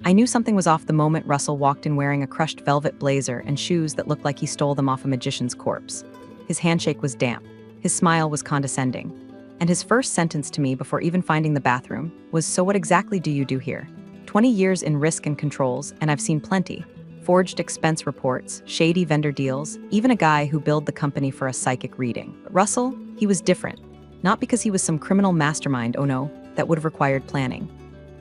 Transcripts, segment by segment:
I knew something was off the moment Russell walked in wearing a crushed velvet blazer and shoes that looked like he stole them off a magician's corpse. His handshake was damp. His smile was condescending. And his first sentence to me before even finding the bathroom was, "So what exactly do you do here?" 20 years in risk and controls, and I've seen plenty. Forged expense reports, shady vendor deals, even a guy who billed the company for a psychic reading. But Russell, he was different. Not because he was some criminal mastermind, oh no, that would have required planning.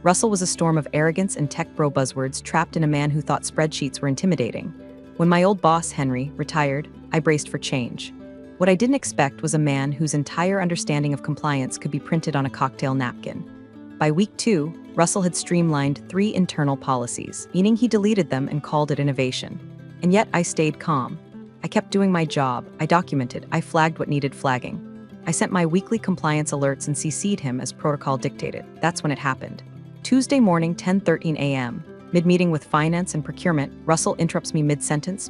Russell was a storm of arrogance and tech bro buzzwords trapped in a man who thought spreadsheets were intimidating. When my old boss, Henry, retired, I braced for change. What I didn't expect was a man whose entire understanding of compliance could be printed on a cocktail napkin. By week 2, Russell had streamlined 3 internal policies, meaning he deleted them and called it innovation. And yet I stayed calm. I kept doing my job, I documented, I flagged what needed flagging. I sent my weekly compliance alerts and CC'd him as protocol dictated. That's when it happened. Tuesday morning, 10:13 a.m., mid-meeting with finance and procurement, Russell interrupts me mid-sentence,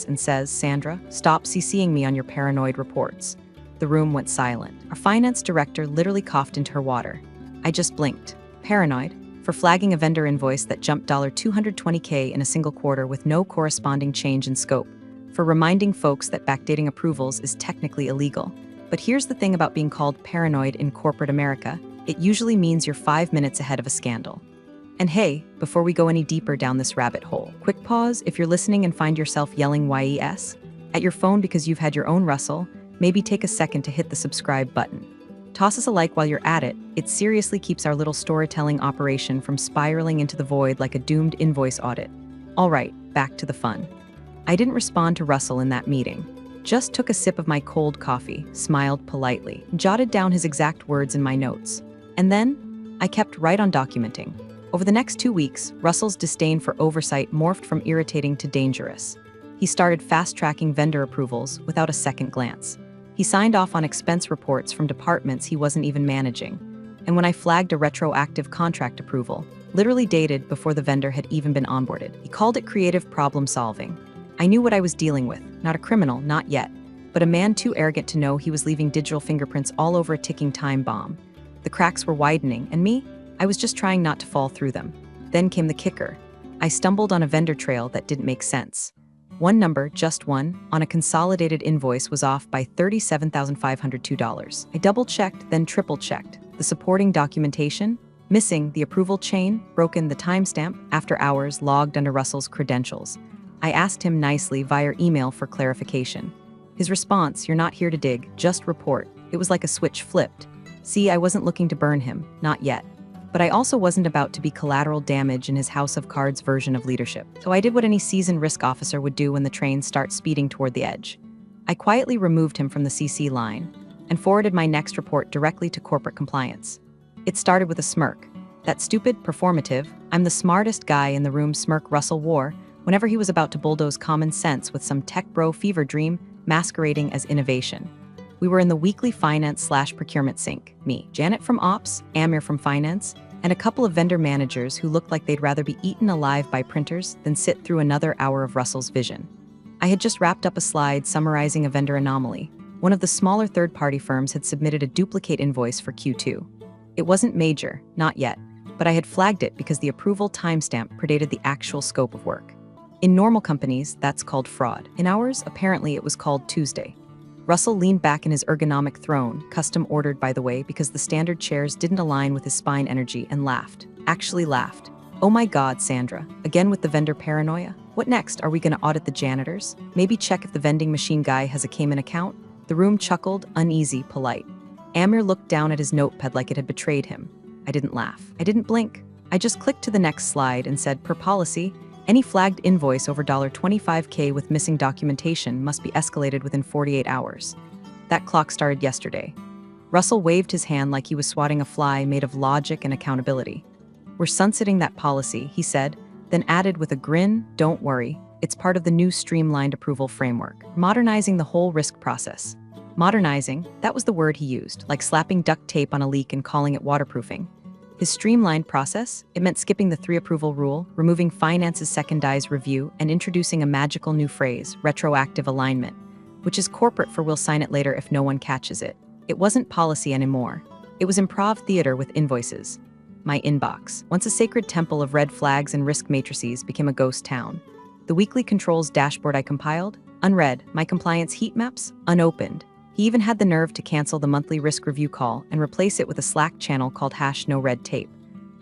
and says, "Sandra, stop CCing me on your paranoid reports." The room went silent. Our finance director literally coughed into her water. I just blinked. Paranoid? For flagging a vendor invoice that jumped $220K in a single quarter with no corresponding change in scope. For reminding folks that backdating approvals is technically illegal. But here's the thing about being called paranoid in corporate America. It usually means you're 5 minutes ahead of a scandal. And hey, before we go any deeper down this rabbit hole, quick pause if you're listening and find yourself yelling YES at your phone because you've had your own Russell, maybe take a second to hit the subscribe button. Toss us a like while you're at it. It seriously keeps our little storytelling operation from spiraling into the void like a doomed invoice audit. All right, back to the fun. I didn't respond to Russell in that meeting. Just took a sip of my cold coffee, smiled politely, jotted down his exact words in my notes. And then, I kept right on documenting. Over the next 2 weeks, Russell's disdain for oversight morphed from irritating to dangerous. He started fast-tracking vendor approvals without a second glance. He signed off on expense reports from departments he wasn't even managing. And when I flagged a retroactive contract approval, literally dated before the vendor had even been onboarded, he called it creative problem solving. I knew what I was dealing with, not a criminal, not yet, but a man too arrogant to know he was leaving digital fingerprints all over a ticking time bomb. The cracks were widening, and me? I was just trying not to fall through them. Then came the kicker. I stumbled on a vendor trail that didn't make sense. One number, just one, on a consolidated invoice was off by $37,502. I double-checked, then triple-checked. The supporting documentation, missing the approval chain, broken the timestamp, after hours logged under Russell's credentials. I asked him nicely via email for clarification. His response, "You're not here to dig, just report." It was like a switch flipped. See, I wasn't looking to burn him, not yet. But I also wasn't about to be collateral damage in his House of Cards version of leadership. So I did what any seasoned risk officer would do when the train starts speeding toward the edge. I quietly removed him from the CC line and forwarded my next report directly to corporate compliance. It started with a smirk. That stupid, performative, "I'm the smartest guy in the room" smirk Russell wore whenever he was about to bulldoze common sense with some tech bro fever dream masquerading as innovation. We were in the weekly finance/procurement sync. Me, Janet from Ops, Amir from Finance, and a couple of vendor managers who looked like they'd rather be eaten alive by printers than sit through another hour of Russell's vision. I had just wrapped up a slide summarizing a vendor anomaly. One of the smaller third-party firms had submitted a duplicate invoice for Q2. It wasn't major, not yet, but I had flagged it because the approval timestamp predated the actual scope of work. In normal companies, that's called fraud. In ours, apparently it was called Tuesday. Russell leaned back in his ergonomic throne, custom ordered by the way because the standard chairs didn't align with his spine energy, and laughed. Actually laughed. "Oh my God, Sandra, again with the vendor paranoia? What next? Are we gonna audit the janitors? Maybe check if the vending machine guy has a Cayman account?" The room chuckled, uneasy, polite. Amir looked down at his notepad like it had betrayed him. I didn't laugh. I didn't blink. I just clicked to the next slide and said, "Per policy, any flagged invoice over $25K with missing documentation must be escalated within 48 hours. That clock started yesterday. Russell waved his hand like he was swatting a fly made of logic and accountability. "We're sunsetting that policy," he said, then added with a grin, "Don't worry, it's part of the new streamlined approval framework, modernizing the whole risk process." Modernizing, that was the word he used, like slapping duct tape on a leak and calling it waterproofing. His streamlined process, it meant skipping the 3 approval rule, removing finance's second-dize review, and introducing a magical new phrase, retroactive alignment, which is corporate for "we'll sign it later if no one catches it." It wasn't policy anymore. It was improv theater with invoices. my inbox. Once a sacred temple of red flags and risk matrices became a ghost town. The weekly controls dashboard I compiled? Unread. My compliance heat maps? Unopened. He even had the nerve to cancel the monthly risk review call and replace it with a Slack channel called #NoRedTape.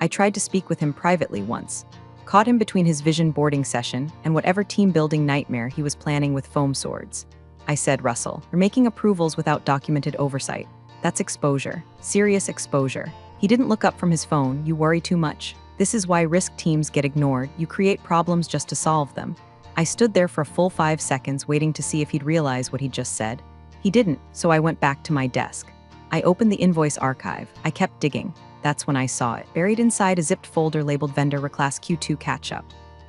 I tried to speak with him privately once. Caught him between his vision boarding session and whatever team-building nightmare he was planning with foam swords. I said, Russell, you're making approvals without documented oversight. That's exposure. Serious exposure. He didn't look up from his phone. You worry too much. This is why risk teams get ignored. You create problems just to solve them. I stood there for a full 5 seconds waiting to see if he'd realize what he'd just said. He didn't, so I went back to my desk. I opened the invoice archive. I kept digging. That's when I saw it, buried inside a zipped folder labeled Vendor Reclass Q2 Catch-Up.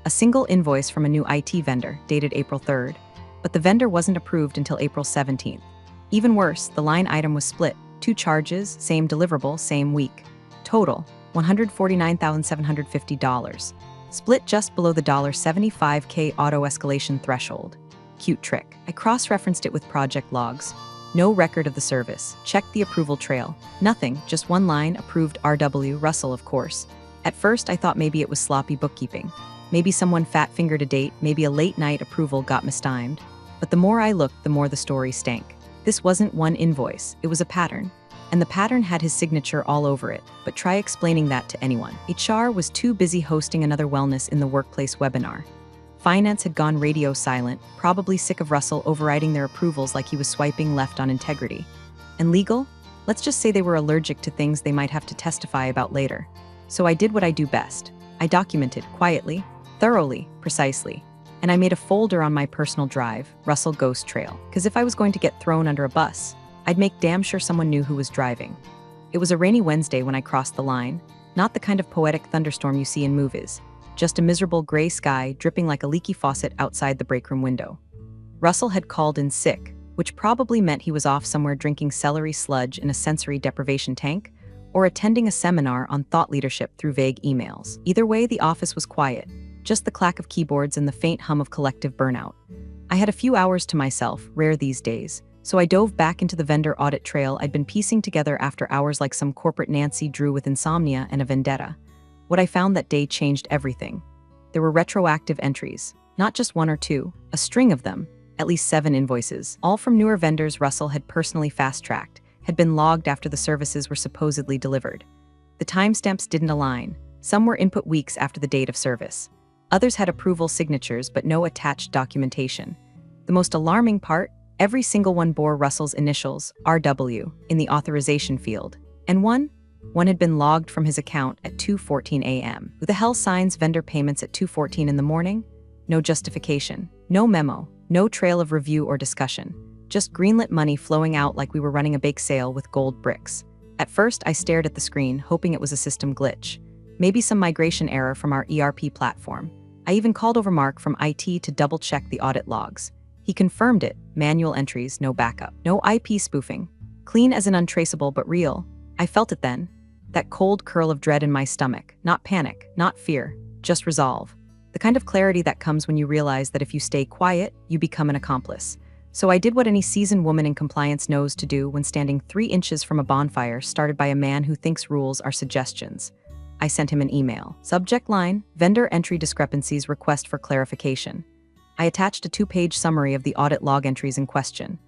A single invoice from a new IT vendor, dated April 3rd, but the vendor wasn't approved until April 17th. Even worse, the line item was split. 2 charges, same deliverable, same week. Total, $149,750. Split just below the $75K auto-escalation threshold. Cute trick. I cross-referenced it with project logs. No record of the service. Checked the approval trail. Nothing, just one line, approved R.W. Russell, of course. At first, I thought maybe it was sloppy bookkeeping. Maybe someone fat-fingered a date, maybe a late-night approval got mistimed. But the more I looked, the more the story stank. This wasn't one invoice, it was a pattern. And the pattern had his signature all over it, but try explaining that to anyone. HR was too busy hosting another wellness in the workplace webinar. Finance had gone radio silent, probably sick of Russell overriding their approvals like he was swiping left on integrity. And legal? Let's just say they were allergic to things they might have to testify about later. So I did what I do best. I documented quietly, thoroughly, precisely. And I made a folder on my personal drive, Russell Ghost Trail, because if I was going to get thrown under a bus, I'd make damn sure someone knew who was driving. It was a rainy Wednesday when I crossed the line, not the kind of poetic thunderstorm you see in movies. Just a miserable gray sky dripping like a leaky faucet outside the break room window. Russell had called in sick, which probably meant he was off somewhere drinking celery sludge in a sensory deprivation tank, or attending a seminar on thought leadership through vague emails. Either way, the office was quiet, just the clack of keyboards and the faint hum of collective burnout. I had a few hours to myself, rare these days, so I dove back into the vendor audit trail I'd been piecing together after hours like some corporate Nancy Drew with insomnia and a vendetta. What I found that day changed everything. There were retroactive entries, not just 1 or 2, a string of them, at least 7 invoices, all from newer vendors Russell had personally fast-tracked, had been logged after the services were supposedly delivered. The timestamps didn't align. Some were input weeks after the date of service. Others had approval signatures but no attached documentation. The most alarming part, every single one bore Russell's initials, RW, in the authorization field. And one had been logged from his account at 2:14 a.m. Who the hell signs vendor payments at 2:14 in the morning? No justification, no memo, no trail of review or discussion. Just greenlit money flowing out like we were running a bake sale with gold bricks. At first, I stared at the screen, hoping it was a system glitch. Maybe some migration error from our ERP platform. I even called over Mark from IT to double-check the audit logs. He confirmed it, manual entries, no backup, no IP spoofing. Clean as an untraceable but real. I felt it then. That cold curl of dread in my stomach. Not panic, not fear, just resolve. The kind of clarity that comes when you realize that if you stay quiet, you become an accomplice. So I did what any seasoned woman in compliance knows to do when standing 3 inches from a bonfire started by a man who thinks rules are suggestions. I sent him an email. Subject line, vendor entry discrepancies request for clarification. I attached a 2-page summary of the audit log entries in question.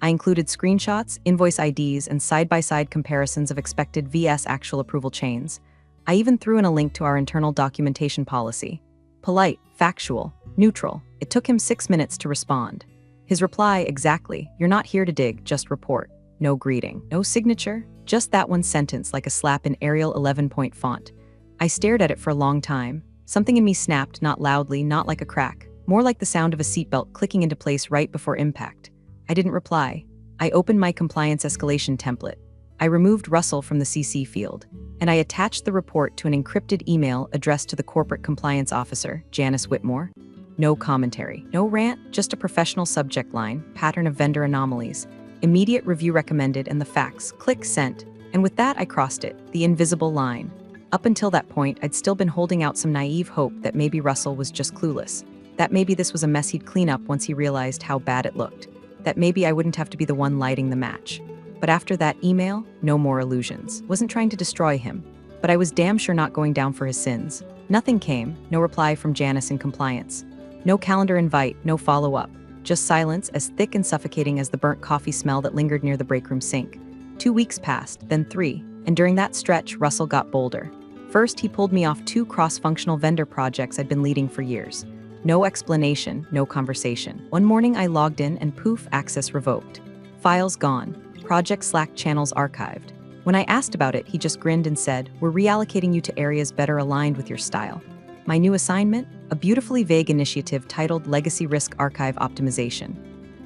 I included screenshots, invoice IDs, and side-by-side comparisons of expected vs actual approval chains. I even threw in a link to our internal documentation policy. Polite, factual, neutral. It took him 6 minutes to respond. His reply, exactly, you're not here to dig, just report. No greeting, no signature, just that one sentence like a slap in Arial 11-point font. I stared at it for a long time. Something in me snapped, not loudly, not like a crack, more like the sound of a seatbelt clicking into place right before impact. I didn't reply. I opened my compliance escalation template. I removed Russell from the CC field, and I attached the report to an encrypted email addressed to the corporate compliance officer, Janice Whitmore. No commentary, no rant, just a professional subject line, pattern of vendor anomalies, immediate review recommended, and the facts. Click sent. And with that, I crossed it, the invisible line. Up until that point, I'd still been holding out some naive hope that maybe Russell was just clueless, that maybe this was a mess he'd clean up once he realized how bad it looked, that maybe I wouldn't have to be the one lighting the match. But after that email, no more illusions. Wasn't trying to destroy him, but I was damn sure not going down for his sins. Nothing came, no reply from Janice in compliance. No calendar invite, no follow-up. Just silence as thick and suffocating as the burnt coffee smell that lingered near the breakroom sink. 2 weeks passed, then 3, and during that stretch, Russell got bolder. First, he pulled me off 2 cross-functional vendor projects I'd been leading for years. No explanation, no conversation. One morning I logged in and poof, access revoked. Files gone. Project Slack channels archived. When I asked about it, he just grinned and said, "We're reallocating you to areas better aligned with your style." My new assignment? A beautifully vague initiative titled Legacy Risk Archive Optimization.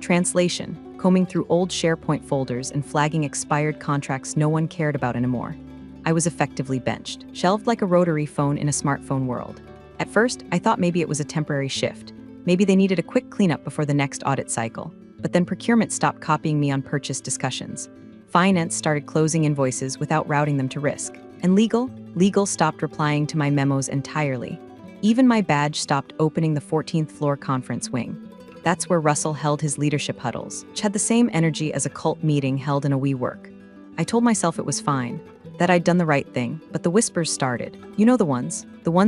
Translation: combing through old SharePoint folders and flagging expired contracts no one cared about anymore. I was effectively benched, shelved like a rotary phone in a smartphone world. At first, I thought maybe it was a temporary shift. Maybe they needed a quick cleanup before the next audit cycle. But then procurement stopped copying me on purchase discussions. Finance started closing invoices without routing them to risk. And legal stopped replying to my memos entirely. Even my badge stopped opening the 14th floor conference wing. That's where Russell held his leadership huddles, which had the same energy as a cult meeting held in a WeWork. I told myself it was fine, that I'd done the right thing, but the whispers started. You know the ones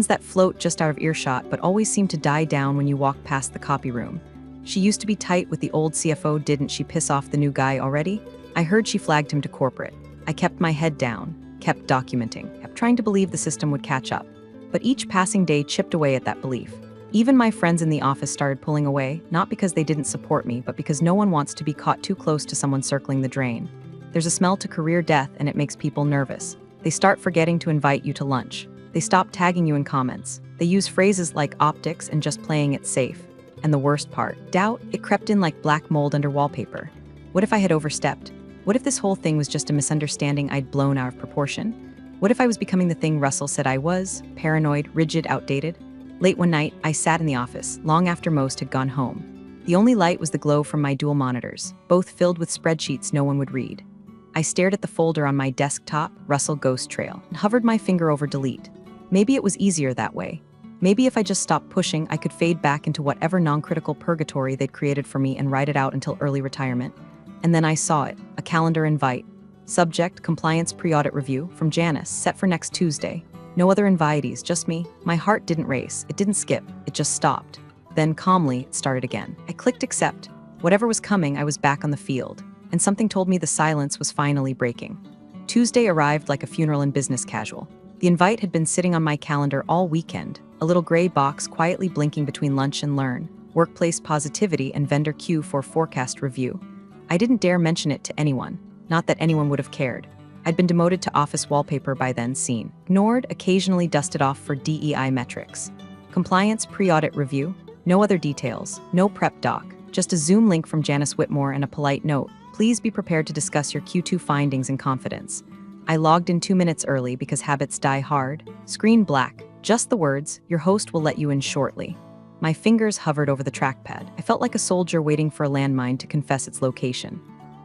that float just out of earshot but always seem to die down when you walk past the copy room. She used to be tight with the old CFO, didn't she piss off the new guy already? I heard she flagged him to corporate. I kept my head down, kept documenting, kept trying to believe the system would catch up. But each passing day chipped away at that belief. Even my friends in the office started pulling away, not because they didn't support me, but because no one wants to be caught too close to someone circling the drain. There's a smell to career death and it makes people nervous. They start forgetting to invite you to lunch. They stop tagging you in comments. They use phrases like optics and just playing it safe. And the worst part, doubt, it crept in like black mold under wallpaper. What if I had overstepped? What if this whole thing was just a misunderstanding I'd blown out of proportion? What if I was becoming the thing Russell said I was? Paranoid, rigid, outdated? Late one night, I sat in the office, long after most had gone home. The only light was the glow from my dual monitors, both filled with spreadsheets no one would read. I stared at the folder on my desktop, Russell Ghost Trail, and hovered my finger over delete. Maybe it was easier that way. Maybe if I just stopped pushing, I could fade back into whatever non-critical purgatory they'd created for me and ride it out until early retirement. And then I saw it, a calendar invite. Subject, compliance pre-audit review, from Janice, set for next Tuesday. No other invitees, just me. My heart didn't race, it didn't skip, it just stopped. Then, calmly, it started again. I clicked accept. Whatever was coming, I was back on the field. And something told me the silence was finally breaking. Tuesday arrived like a funeral in business casual. The invite had been sitting on my calendar all weekend, a little gray box quietly blinking between lunch and learn, workplace positivity and vendor queue for forecast review. I didn't dare mention it to anyone, not that anyone would have cared. I'd been demoted to office wallpaper by then, seen, ignored, occasionally dusted off for DEI metrics. Compliance pre-audit review, no other details, no prep doc, just a Zoom link from Janice Whitmore and a polite note. Please be prepared to discuss your Q2 findings in confidence. I logged in 2 minutes early because habits die hard. Screen black, just the words, "Your host will let you in shortly." My fingers hovered over the trackpad. I felt like a soldier waiting for a landmine to confess its location.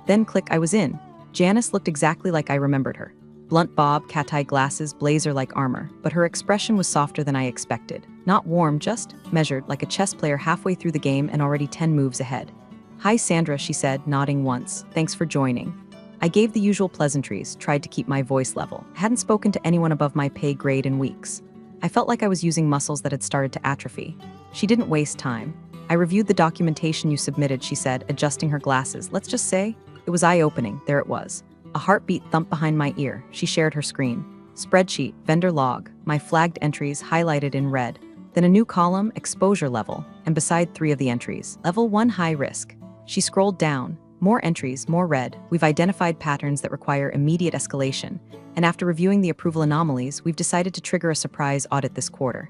Then click, I was in. Janice looked exactly like I remembered her. Blunt bob, cat-eye glasses, blazer-like armor, but her expression was softer than I expected. Not warm, just measured, like a chess player halfway through the game and already 10 moves ahead. "Hi Sandra," she said, nodding once. "Thanks for joining." I gave the usual pleasantries, tried to keep my voice level. I hadn't spoken to anyone above my pay grade in weeks. I felt like I was using muscles that had started to atrophy. She didn't waste time. "I reviewed the documentation you submitted," she said, adjusting her glasses. "Let's just say, it was eye-opening." There it was. A heartbeat thumped behind my ear. She shared her screen. Spreadsheet, vendor log, my flagged entries highlighted in red. Then a new column, exposure level, and beside 3 of the entries, level 1 high risk. She scrolled down. More entries, more red. "We've identified patterns that require immediate escalation, and after reviewing the approval anomalies, we've decided to trigger a surprise audit this quarter."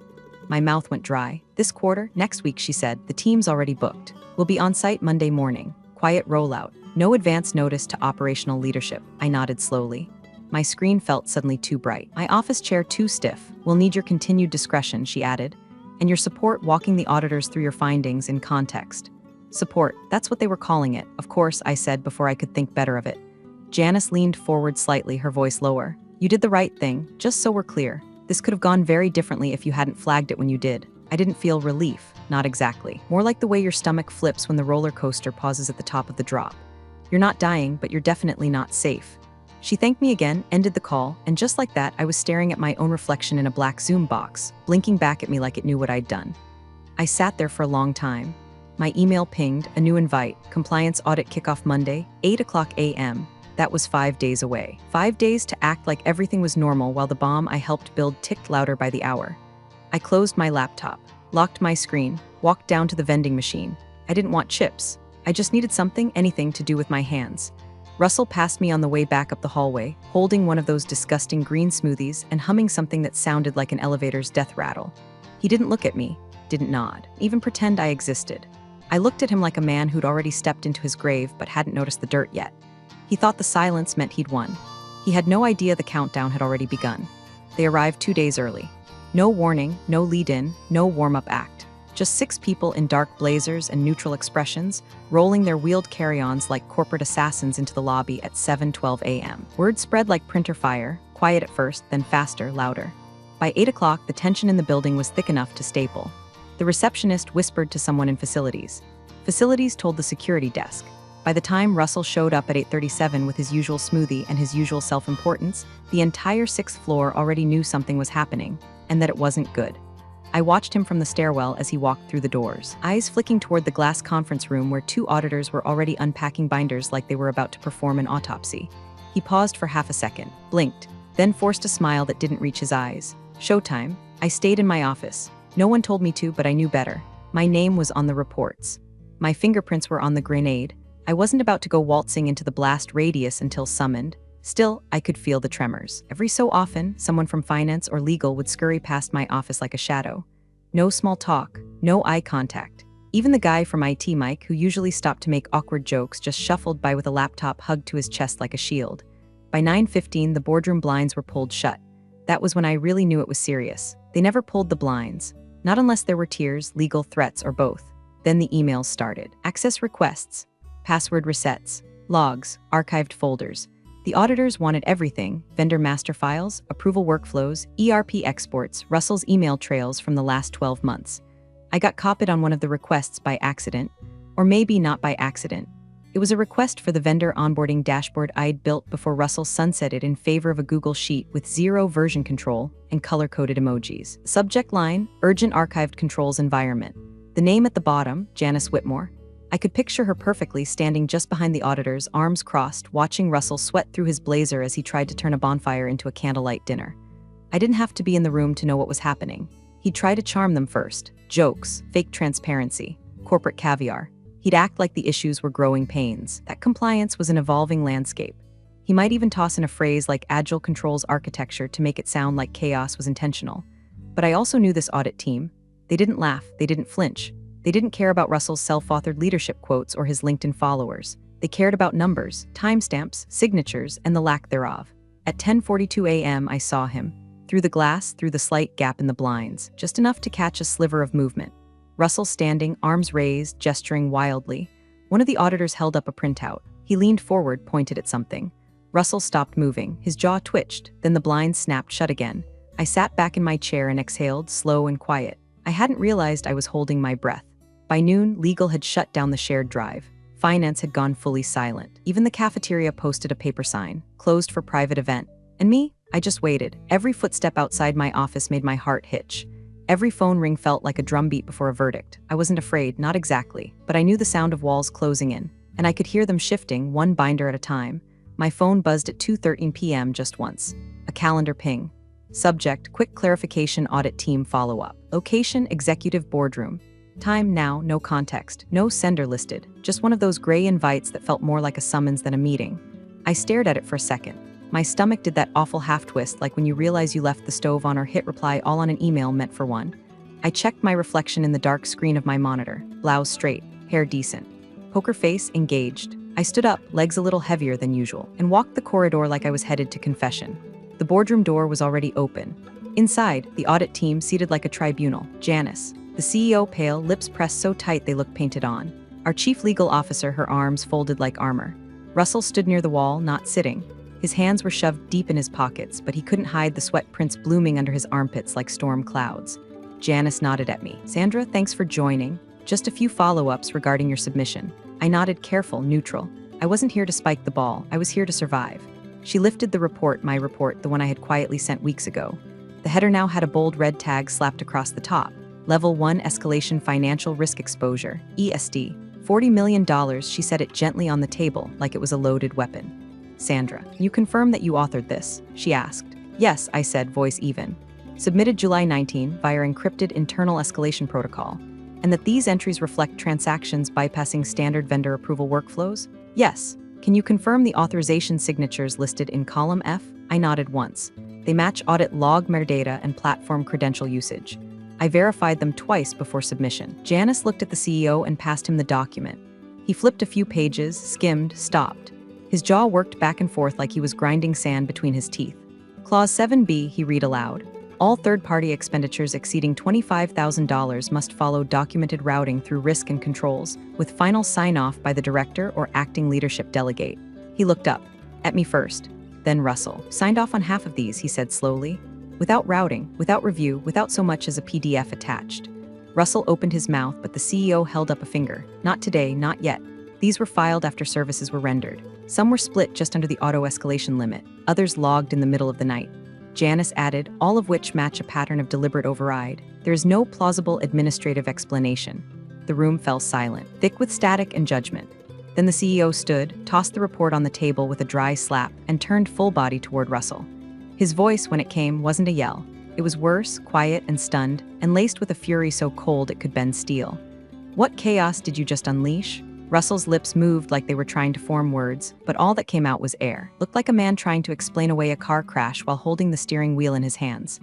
My mouth went dry. "This quarter? Next week," she said. "The team's already booked. We'll be on site Monday morning. Quiet rollout. No advance notice to operational leadership." I nodded slowly. My screen felt suddenly too bright. "My office chair too stiff. We'll need your continued discretion," she added. "And your support walking the auditors through your findings in context." Support, that's what they were calling it. "Of course," I said before I could think better of it. Janice leaned forward slightly, her voice lower. "You did the right thing, just so we're clear. This could have gone very differently if you hadn't flagged it when you did." I didn't feel relief, not exactly. More like the way your stomach flips when the roller coaster pauses at the top of the drop. You're not dying, but you're definitely not safe. She thanked me again, ended the call, and just like that, I was staring at my own reflection in a black Zoom box, blinking back at me like it knew what I'd done. I sat there for a long time. My email pinged, a new invite, compliance audit kickoff Monday, 8 a.m. That was 5 days away. 5 days to act like everything was normal while the bomb I helped build ticked louder by the hour. I closed my laptop, locked my screen, walked down to the vending machine. I didn't want chips. I just needed something, anything to do with my hands. Russell passed me on the way back up the hallway, holding one of those disgusting green smoothies and humming something that sounded like an elevator's death rattle. He didn't look at me, didn't nod, even pretend I existed. I looked at him like a man who'd already stepped into his grave but hadn't noticed the dirt yet. He thought the silence meant he'd won. He had no idea the countdown had already begun. They arrived 2 days early. No warning, no lead-in, no warm-up act. Just 6 people in dark blazers and neutral expressions, rolling their wheeled carry-ons like corporate assassins into the lobby at 7:12 a.m. Word spread like printer fire, quiet at first, then faster, louder. By 8 o'clock, the tension in the building was thick enough to staple. The receptionist whispered to someone in facilities. Facilities told the security desk. By the time Russell showed up at 8:37 with his usual smoothie and his usual self-importance, the entire 6th floor already knew something was happening, and that it wasn't good. I watched him from the stairwell as he walked through the doors, eyes flicking toward the glass conference room where 2 auditors were already unpacking binders like they were about to perform an autopsy. He paused for half a second, blinked, then forced a smile that didn't reach his eyes. Showtime. I stayed in my office. No one told me to, but I knew better. My name was on the reports. My fingerprints were on the grenade. I wasn't about to go waltzing into the blast radius until summoned. Still, I could feel the tremors. Every so often, someone from finance or legal would scurry past my office like a shadow. No small talk, no eye contact. Even the guy from IT, Mike, who usually stopped to make awkward jokes, just shuffled by with a laptop hugged to his chest like a shield. By 9:15, the boardroom blinds were pulled shut. That was when I really knew it was serious. They never pulled the blinds. Not unless there were tears, legal threats, or both. Then the emails started. Access requests, password resets, logs, archived folders. The auditors wanted everything: vendor master files, approval workflows, ERP exports, Russell's email trails from the last 12 months. I got copied on one of the requests by accident, or maybe not by accident. It was a request for the vendor onboarding dashboard I'd built before Russell sunsetted in favor of a Google Sheet with 0 version control and color-coded emojis. Subject line, Urgent Archived Controls Environment. The name at the bottom, Janice Whitmore. I could picture her perfectly standing just behind the auditors, arms crossed, watching Russell sweat through his blazer as he tried to turn a bonfire into a candlelight dinner. I didn't have to be in the room to know what was happening. He'd try to charm them first. Jokes, fake transparency, corporate caviar. He'd act like the issues were growing pains, that compliance was an evolving landscape. He might even toss in a phrase like agile controls architecture to make it sound like chaos was intentional. But I also knew this audit team. They didn't laugh, they didn't flinch. They didn't care about Russell's self-authored leadership quotes or his LinkedIn followers. They cared about numbers, timestamps, signatures, and the lack thereof. At 10:42 a.m. I saw him. Through the glass, through the slight gap in the blinds, just enough to catch a sliver of movement. Russell standing, arms raised, gesturing wildly. One of the auditors held up a printout. He leaned forward, pointed at something. Russell stopped moving. His jaw twitched, then the blinds snapped shut again. I sat back in my chair and exhaled, slow and quiet. I hadn't realized I was holding my breath. By noon, legal had shut down the shared drive. Finance had gone fully silent. Even the cafeteria posted a paper sign, closed for private event. And me? I just waited. Every footstep outside my office made my heart hitch. Every phone ring felt like a drumbeat before a verdict. I wasn't afraid, not exactly, but I knew the sound of walls closing in, and I could hear them shifting, one binder at a time. My phone buzzed at 2:13 p.m. just once. A calendar ping. Subject, quick clarification, audit team follow-up. Location, executive boardroom. Time now, no context, no sender listed, just one of those gray invites that felt more like a summons than a meeting. I stared at it for a second. My stomach did that awful half-twist, like when you realize you left the stove on or hit reply all on an email meant for one. I checked my reflection in the dark screen of my monitor. Blouse straight, hair decent. Poker face, engaged. I stood up, legs a little heavier than usual, and walked the corridor like I was headed to confession. The boardroom door was already open. Inside, the audit team seated like a tribunal. Janice, the CEO, pale, lips pressed so tight they looked painted on. Our chief legal officer, her arms folded like armor. Russell stood near the wall, not sitting. His hands were shoved deep in his pockets, but he couldn't hide the sweat prints blooming under his armpits like storm clouds. Janice nodded at me. Sandra, thanks for joining. Just a few follow-ups regarding your submission. I nodded, careful, neutral. I wasn't here to spike the ball. I was here to survive. She lifted the report, my report, the one I had quietly sent weeks ago. The header now had a bold red tag slapped across the top. Level 1 Escalation Financial Risk Exposure, ESD. $40 million, she set it gently on the table like it was a loaded weapon. Sandra, you confirm that you authored this? She asked. Yes, I said, voice even. Submitted July 19 via encrypted internal escalation protocol. And that these entries reflect transactions bypassing standard vendor approval workflows? Yes. Can you confirm the authorization signatures listed in column F? I nodded once. They match audit log metadata and platform credential usage. I verified them twice before submission. Janice looked at the CEO and passed him the document. He flipped a few pages, skimmed, stopped. His jaw worked back and forth like he was grinding sand between his teeth. Clause 7B, he read aloud. All third-party expenditures exceeding $25,000 must follow documented routing through risk and controls, with final sign-off by the director or acting leadership delegate. He looked up, at me first, then Russell. Signed off on half of these, he said slowly. Without routing, without review, without so much as a PDF attached. Russell opened his mouth, but the CEO held up a finger. Not today, not yet. These were filed after services were rendered. Some were split just under the auto-escalation limit, others logged in the middle of the night. Janice added, all of which match a pattern of deliberate override. There is no plausible administrative explanation. The room fell silent, thick with static and judgment. Then the CEO stood, tossed the report on the table with a dry slap, and turned full body toward Russell. His voice, when it came, wasn't a yell. It was worse, quiet and stunned, and laced with a fury so cold it could bend steel. What chaos did you just unleash? Russell's lips moved like they were trying to form words, but all that came out was air. Looked like a man trying to explain away a car crash while holding the steering wheel in his hands.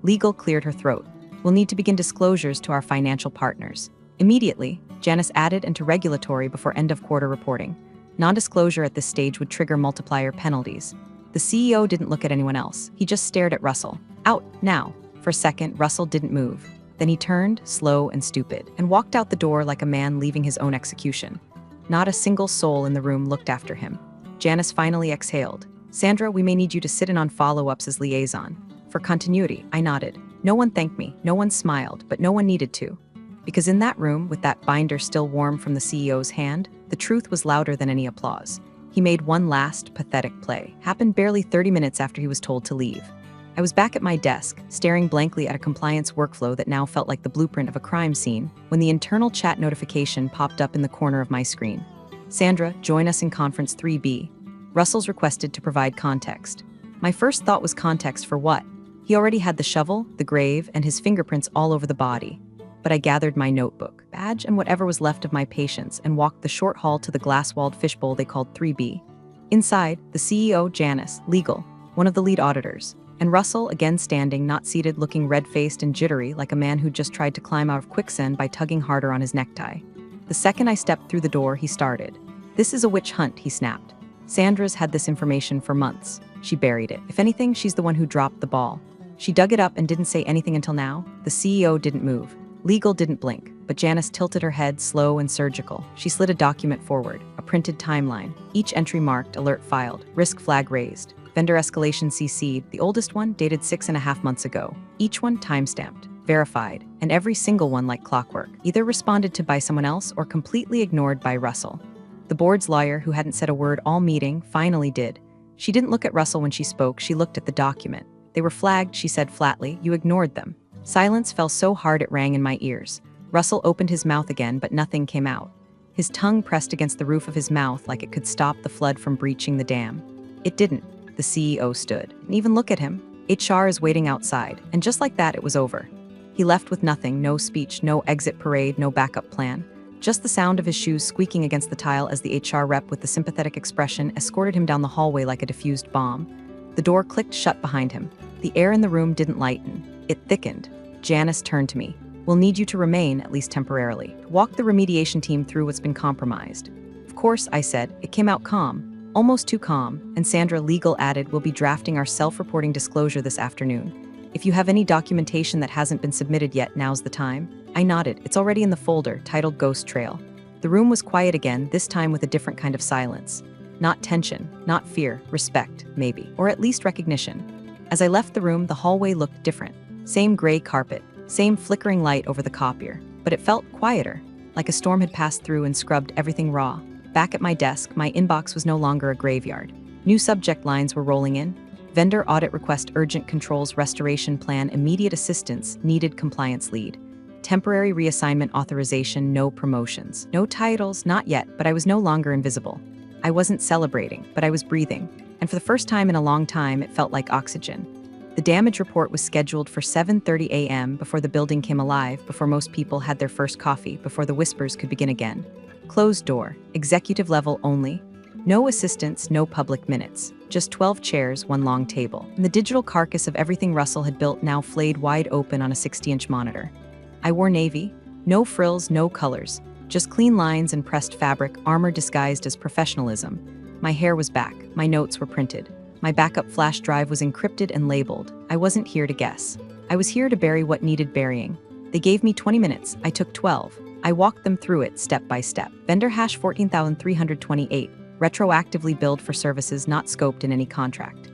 Legal cleared her throat. We'll need to begin disclosures to our financial partners. Immediately, Janice added, and to regulatory before end-of-quarter reporting. Non-disclosure at this stage would trigger multiplier penalties. The CEO didn't look at anyone else. He just stared at Russell. Out, now. For a second, Russell didn't move. Then he turned, slow and stupid, and walked out the door like a man leaving his own execution. Not a single soul in the room looked after him. Janice finally exhaled. Sandra, we may need you to sit in on follow-ups as liaison. For continuity, I nodded. No one thanked me, no one smiled, but no one needed to. Because in that room, with that binder still warm from the CEO's hand, the truth was louder than any applause. He made one last, pathetic play. Happened barely 30 minutes after he was told to leave. I was back at my desk, staring blankly at a compliance workflow that now felt like the blueprint of a crime scene, when the internal chat notification popped up in the corner of my screen. Sandra, join us in Conference 3B. Russell's requested to provide context. My first thought was context for what? He already had the shovel, the grave, and his fingerprints all over the body. But I gathered my notebook, badge, and whatever was left of my patience and walked the short hall to the glass-walled fishbowl they called 3B. Inside, the CEO, Janice, legal, one of the lead auditors, and Russell, again standing, not seated, looking red-faced and jittery like a man who just tried to climb out of quicksand by tugging harder on his necktie. The second I stepped through the door, he started. This is a witch hunt, he snapped. Sandra's had this information for months. She buried it. If anything, she's the one who dropped the ball. She dug it up and didn't say anything until now. The CEO didn't move. Legal didn't blink, but Janice tilted her head, slow and surgical. She slid a document forward, a printed timeline. Each entry marked, alert filed, risk flag raised. Vendor escalation CC'd, the oldest one dated 6.5 months ago. Each one timestamped, verified, and every single one like clockwork, either responded to by someone else or completely ignored by Russell. The board's lawyer, who hadn't said a word all meeting, finally did. She didn't look at Russell when she spoke, she looked at the document. They were flagged, she said flatly. You ignored them. Silence fell so hard it rang in my ears. Russell opened his mouth again, but nothing came out. His tongue pressed against the roof of his mouth like it could stop the flood from breaching the dam. It didn't. The CEO stood. And even look at him. HR is waiting outside. And just like that, it was over. He left with nothing, no speech, no exit parade, no backup plan. Just the sound of his shoes squeaking against the tile as the HR rep with the sympathetic expression escorted him down the hallway like a diffused bomb. The door clicked shut behind him. The air in the room didn't lighten. It thickened. Janice turned to me. We'll need you to remain, at least temporarily. Walk the remediation team through what's been compromised. Of course, I said. It came out calm. Almost too calm, and Sandra, legal, added, we'll be drafting our self-reporting disclosure this afternoon. If you have any documentation that hasn't been submitted yet, now's the time. I nodded. It's already in the folder, titled Ghost Trail. The room was quiet again, this time with a different kind of silence. Not tension, not fear, respect, maybe, or at least recognition. As I left the room, the hallway looked different. Same gray carpet, same flickering light over the copier, but it felt quieter, like a storm had passed through and scrubbed everything raw. Back at my desk, my inbox was no longer a graveyard. New subject lines were rolling in. Vendor audit request, urgent controls, restoration plan, immediate assistance, needed compliance lead. Temporary reassignment authorization, no promotions. No titles, not yet, but I was no longer invisible. I wasn't celebrating, but I was breathing. And for the first time in a long time, it felt like oxygen. The damage report was scheduled for 7:30 a.m. before the building came alive, before most people had their first coffee, before the whispers could begin again. Closed door, executive level only. No assistants, no public minutes. Just 12 chairs, one long table. And the digital carcass of everything Russell had built now flayed wide open on a 60-inch monitor. I wore navy. No frills, no colors. Just clean lines and pressed fabric, armor disguised as professionalism. My hair was back. My notes were printed. My backup flash drive was encrypted and labeled. I wasn't here to guess. I was here to bury what needed burying. They gave me 20 minutes. I took 12. I walked them through it step by step. Vendor hash 14,328. Retroactively billed for services not scoped in any contract.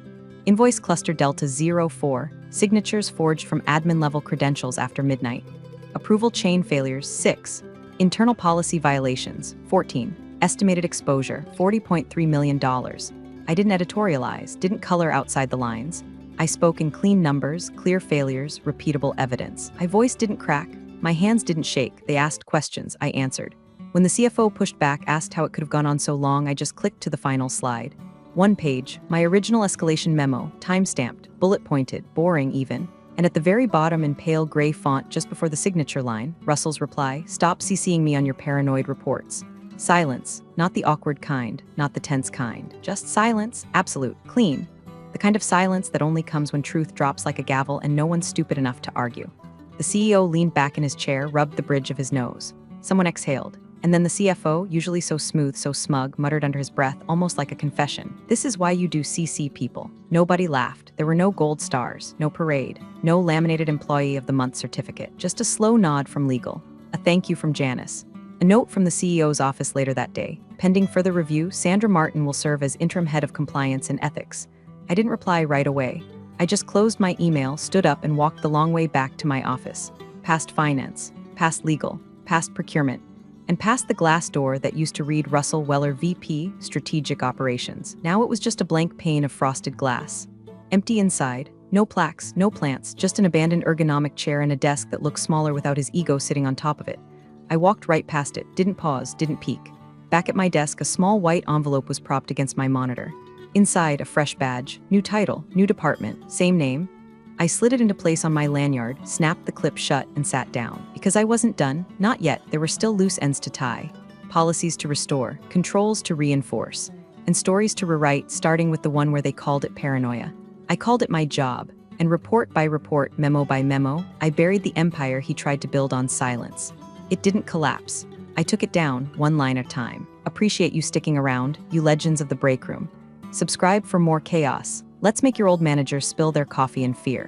Invoice cluster delta 04. Signatures forged from admin-level credentials after midnight. Approval chain failures 6. Internal policy violations 14. Estimated exposure $40.3 million. I didn't editorialize, didn't color outside the lines. I spoke in clean numbers, clear failures, repeatable evidence. My voice didn't crack. My hands didn't shake. They asked questions. I answered. When the CFO pushed back, asked how it could have gone on so long, I just clicked to the final slide. One page, my original escalation memo, time-stamped, bullet-pointed, boring even. And at the very bottom in pale gray font just before the signature line, Russell's reply, stop CCing me on your paranoid reports. Silence, not the awkward kind, not the tense kind. Just silence, absolute, clean. The kind of silence that only comes when truth drops like a gavel and no one's stupid enough to argue. The CEO leaned back in his chair, rubbed the bridge of his nose. Someone exhaled. And then the CFO, usually so smooth, so smug, muttered under his breath, almost like a confession. This is why you do CC people. Nobody laughed. There were no gold stars, no parade, no laminated Employee of the Month certificate, just a slow nod from legal. A thank you from Janice. A note from the CEO's office later that day. Pending further review, Sandra Martin will serve as interim head of compliance and ethics. I didn't reply right away. I just closed my email, stood up, and walked the long way back to my office. Past finance, past legal, past procurement, and past the glass door that used to read Russell Weller VP, Strategic Operations. Now it was just a blank pane of frosted glass. Empty inside, no plaques, no plants, just an abandoned ergonomic chair and a desk that looked smaller without his ego sitting on top of it. I walked right past it, didn't pause, didn't peek. Back at my desk, a small white envelope was propped against my monitor. Inside, a fresh badge, new title, new department, same name. I slid it into place on my lanyard, snapped the clip shut, and sat down. Because I wasn't done, not yet, there were still loose ends to tie. Policies to restore, controls to reinforce, and stories to rewrite, starting with the one where they called it paranoia. I called it my job, and report by report, memo by memo, I buried the empire he tried to build on silence. It didn't collapse. I took it down, one line at a time. Appreciate you sticking around, you legends of the break room. Subscribe for more chaos. Let's make your old managers spill their coffee in fear.